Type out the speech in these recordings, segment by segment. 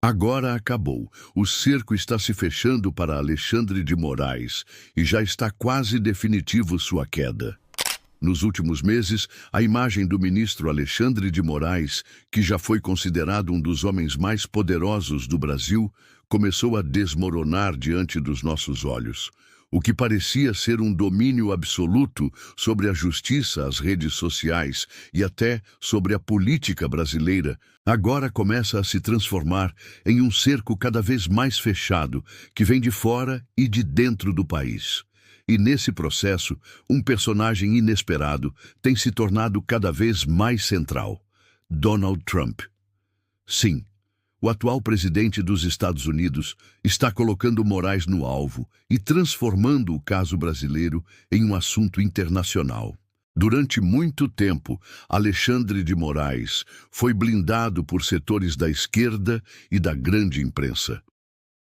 Agora acabou. O cerco está se fechando para Alexandre de Moraes e já está quase definitivo sua queda. Nos últimos meses, a imagem do ministro Alexandre de Moraes, que já foi considerado um dos homens mais poderosos do Brasil, começou a desmoronar diante dos nossos olhos. O que parecia ser um domínio absoluto sobre a justiça, as redes sociais e até sobre a política brasileira, agora começa a se transformar em um cerco cada vez mais fechado, que vem de fora e de dentro do país. E nesse processo, um personagem inesperado tem se tornado cada vez mais central: Donald Trump. Sim, o atual presidente dos Estados Unidos está colocando Moraes no alvo e transformando o caso brasileiro em um assunto internacional. Durante muito tempo, Alexandre de Moraes foi blindado por setores da esquerda e da grande imprensa.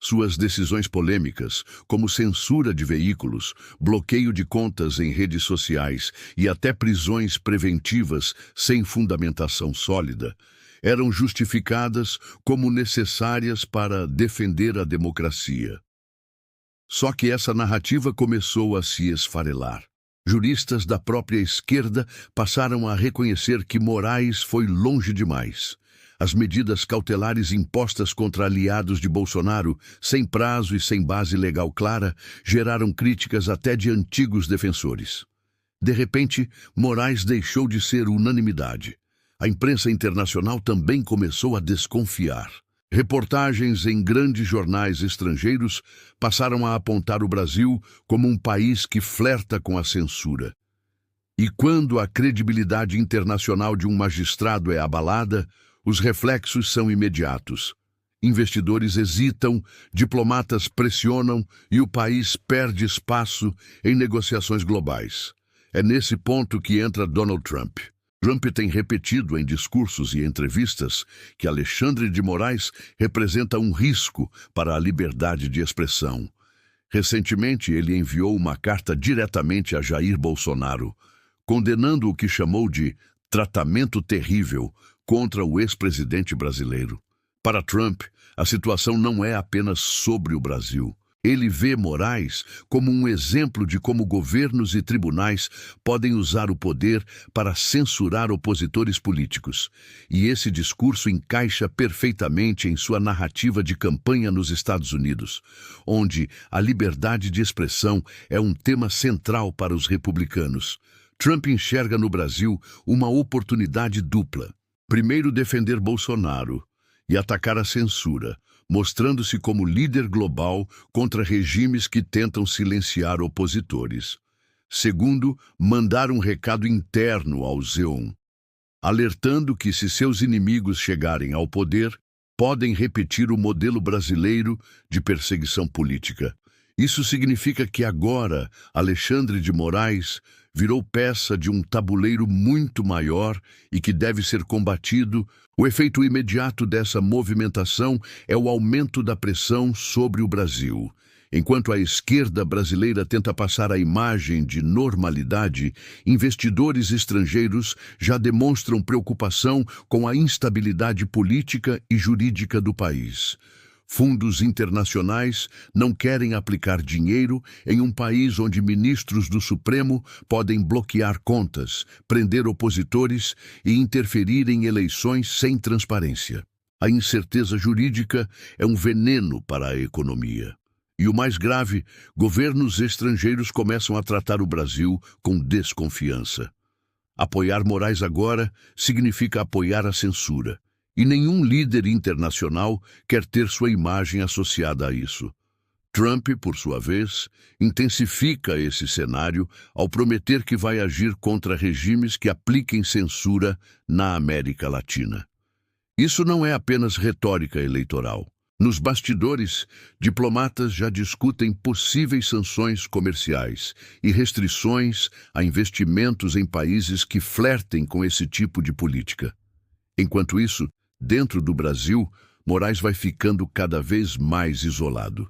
Suas decisões polêmicas, como censura de veículos, bloqueio de contas em redes sociais e até prisões preventivas sem fundamentação sólida, eram justificadas como necessárias para defender a democracia. Só que essa narrativa começou a se esfarelar. Juristas da própria esquerda passaram a reconhecer que Moraes foi longe demais. As medidas cautelares impostas contra aliados de Bolsonaro, sem prazo e sem base legal clara, geraram críticas até de antigos defensores. De repente, Moraes deixou de ser unanimidade. A imprensa internacional também começou a desconfiar. Reportagens em grandes jornais estrangeiros passaram a apontar o Brasil como um país que flerta com a censura. E quando a credibilidade internacional de um magistrado é abalada, os reflexos são imediatos. Investidores hesitam, diplomatas pressionam e o país perde espaço em negociações globais. É nesse ponto que entra Donald Trump. Trump tem repetido em discursos e entrevistas que Alexandre de Moraes representa um risco para a liberdade de expressão. Recentemente, ele enviou uma carta diretamente a Jair Bolsonaro, condenando o que chamou de tratamento terrível contra o ex-presidente brasileiro. Para Trump, a situação não é apenas sobre o Brasil. Ele vê Moraes como um exemplo de como governos e tribunais podem usar o poder para censurar opositores políticos. E esse discurso encaixa perfeitamente em sua narrativa de campanha nos Estados Unidos, onde a liberdade de expressão é um tema central para os republicanos. Trump enxerga no Brasil uma oportunidade dupla. Primeiro, defender Bolsonaro e atacar a censura, mostrando-se como líder global contra regimes que tentam silenciar opositores. Segundo, mandar um recado interno ao Z1, alertando que se seus inimigos chegarem ao poder, podem repetir o modelo brasileiro de perseguição política. Isso significa que agora Alexandre de Moraes virou peça de um tabuleiro muito maior e que deve ser combatido. O efeito imediato dessa movimentação é o aumento da pressão sobre o Brasil. Enquanto a esquerda brasileira tenta passar a imagem de normalidade, investidores estrangeiros já demonstram preocupação com a instabilidade política e jurídica do país. Fundos internacionais não querem aplicar dinheiro em um país onde ministros do Supremo podem bloquear contas, prender opositores e interferir em eleições sem transparência. A incerteza jurídica é um veneno para a economia. E o mais grave, governos estrangeiros começam a tratar o Brasil com desconfiança. Apoiar Moraes agora significa apoiar a censura. E nenhum líder internacional quer ter sua imagem associada a isso. Trump, por sua vez, intensifica esse cenário ao prometer que vai agir contra regimes que apliquem censura na América Latina. Isso não é apenas retórica eleitoral. Nos bastidores, diplomatas já discutem possíveis sanções comerciais e restrições a investimentos em países que flertem com esse tipo de política. Enquanto isso, dentro do Brasil, Moraes vai ficando cada vez mais isolado.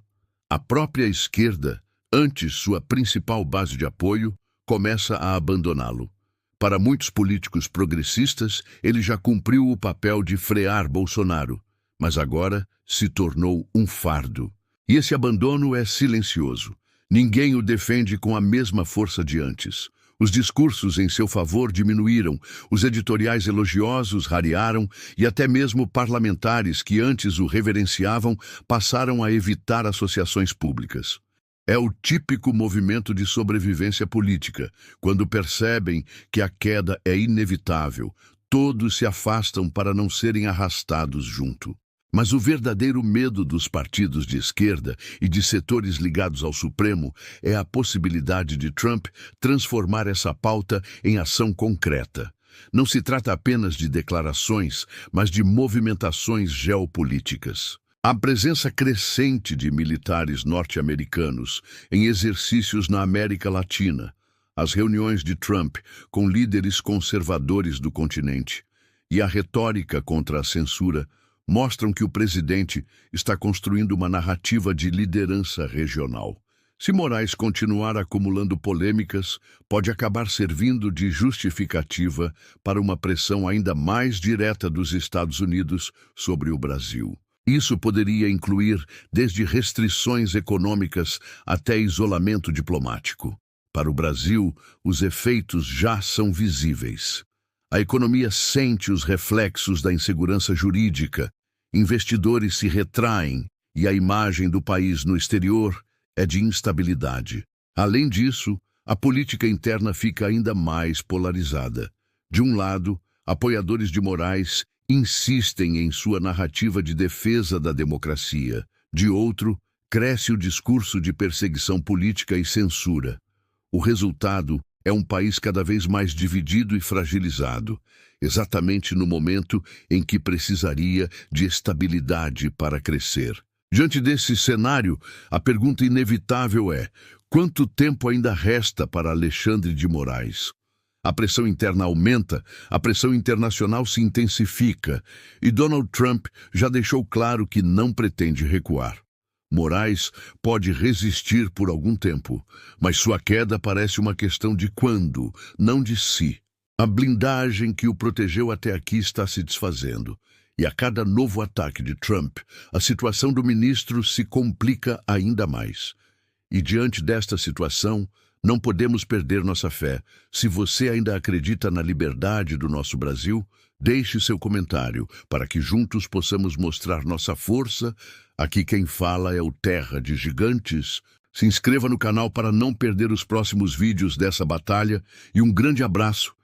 A própria esquerda, antes sua principal base de apoio, começa a abandoná-lo. Para muitos políticos progressistas, ele já cumpriu o papel de frear Bolsonaro, mas agora se tornou um fardo. E esse abandono é silencioso. Ninguém o defende com a mesma força de antes. Os discursos em seu favor diminuíram, os editoriais elogiosos rarearam e até mesmo parlamentares que antes o reverenciavam passaram a evitar associações públicas. É o típico movimento de sobrevivência política. Quando percebem que a queda é inevitável, todos se afastam para não serem arrastados junto. Mas o verdadeiro medo dos partidos de esquerda e de setores ligados ao Supremo é a possibilidade de Trump transformar essa pauta em ação concreta. Não se trata apenas de declarações, mas de movimentações geopolíticas. A presença crescente de militares norte-americanos em exercícios na América Latina, as reuniões de Trump com líderes conservadores do continente e a retórica contra a censura mostram que o presidente está construindo uma narrativa de liderança regional. Se Moraes continuar acumulando polêmicas, pode acabar servindo de justificativa para uma pressão ainda mais direta dos Estados Unidos sobre o Brasil. Isso poderia incluir desde restrições econômicas até isolamento diplomático. Para o Brasil, os efeitos já são visíveis. A economia sente os reflexos da insegurança jurídica, investidores se retraem e a imagem do país no exterior é de instabilidade. Além disso, a política interna fica ainda mais polarizada. De um lado, apoiadores de Moraes insistem em sua narrativa de defesa da democracia. De outro, cresce o discurso de perseguição política e censura. O resultado é um país cada vez mais dividido e fragilizado, exatamente no momento em que precisaria de estabilidade para crescer. Diante desse cenário, a pergunta inevitável é: quanto tempo ainda resta para Alexandre de Moraes? A pressão interna aumenta, a pressão internacional se intensifica, e Donald Trump já deixou claro que não pretende recuar. Moraes pode resistir por algum tempo, mas sua queda parece uma questão de quando, não de se. A blindagem que o protegeu até aqui está se desfazendo, e a cada novo ataque de Trump, a situação do ministro se complica ainda mais. E diante desta situação, não podemos perder nossa fé. Se você ainda acredita na liberdade do nosso Brasil, deixe seu comentário para que juntos possamos mostrar nossa força. Aqui quem fala é o Terra de Gigantes. Se inscreva no canal para não perder os próximos vídeos dessa batalha e um grande abraço